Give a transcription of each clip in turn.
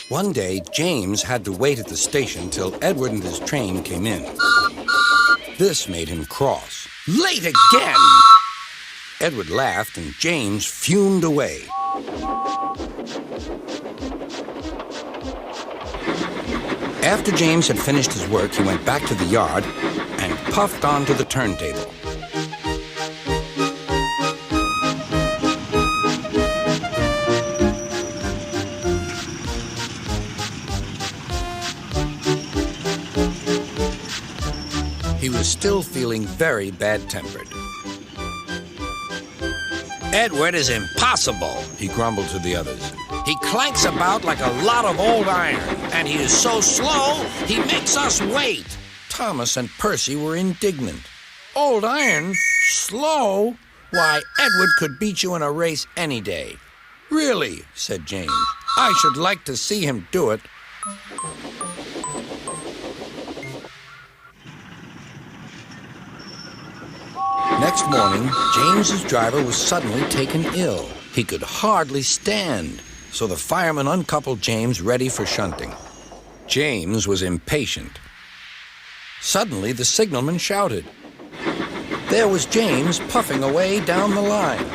One day, James had to wait at the station till Edward and his train came in. This made him cross. Late again! Edward laughed and James fumed away. After James had finished his work, he went back to the yard and puffed onto the turntable. He was still feeling very bad-tempered. "Edward is impossible," he grumbled to the others. "He clanks about like a lot of old iron, and he is so slow, he makes us wait." Thomas and Percy were indignant. "Old iron? Slow? Why, Edward could beat you in a race any day." "Really?" said James. "I should like to see him do it." Next morning, James's driver was suddenly taken ill. He could hardly stand, so the fireman uncoupled James ready for shunting. James was impatient. Suddenly, the signalman shouted. There was James puffing away down the line.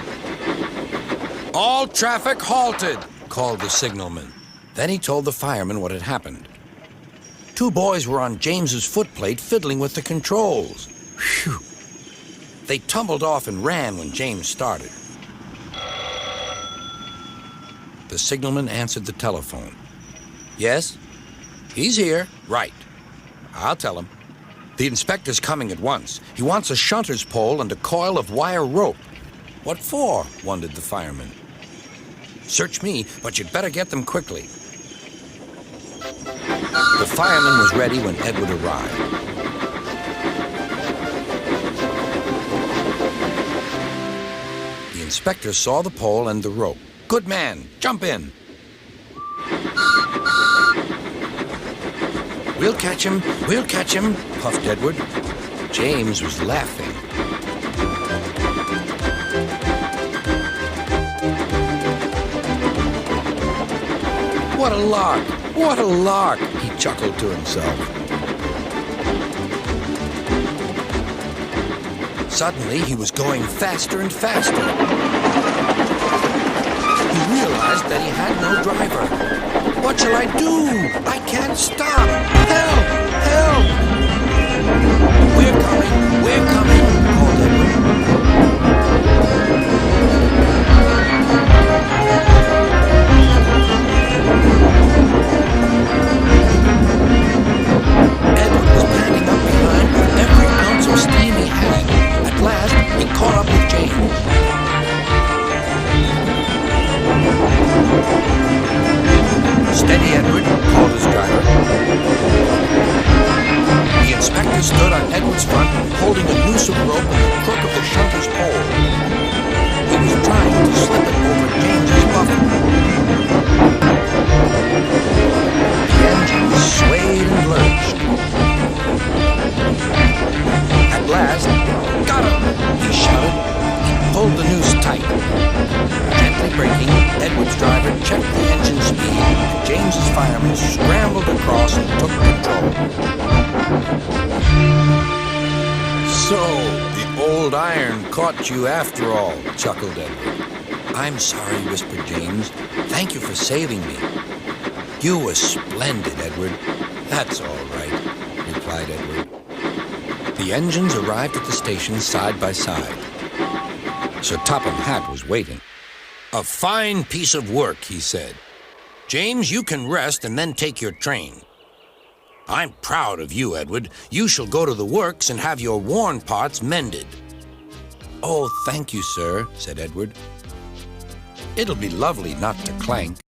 "All traffic halted," called the signalman. Then he told the fireman what had happened. Two boys were on James's footplate fiddling with the controls. Phew! They tumbled off and ran when James started. The signalman answered the telephone. "Yes? He's here." "Right. I'll tell him." "The inspector's coming at once. He wants a shunter's pole and a coil of wire rope." "What for?" wondered the fireman. "Search me, but you'd better get them quickly." The fireman was ready when Edward arrived. The inspector saw the pole and the rope. "Good man, jump in." We'll catch him, puffed Edward. James was laughing. What a lark, he chuckled to himself. Suddenly, he was going faster and faster. He realized that he had no driver. "What shall I do? I can't stop! Help! Help!" We're coming, called Edward. Edward was panting up behind with every ounce of steam he had. At last, he caught up with James. "Steady, Edward," called his driver. The inspector stood on Edward's front, holding a noose of rope and the crook of the shunter's pole. He was trying to slip it over James's buffer. The engine swayed and lurched. At last, "Got him!" he shouted. He pulled the noose tight. Gently braking, Edward's driver checked the engine speed. James's fireman scrambled across and took control. "So, the old iron caught you after all," chuckled Edward. "I'm sorry," whispered James. "Thank you for saving me." "You were splendid, Edward." "That's all right," replied Edward. The engines arrived at the station side by side. Sir Topham Hatt was waiting. "A fine piece of work," he said. "James, you can rest and then take your train." "I'm proud of you, Edward. You shall go to the works and have your worn parts mended." "Oh, thank you, sir," said Edward. "It'll be lovely not to clank."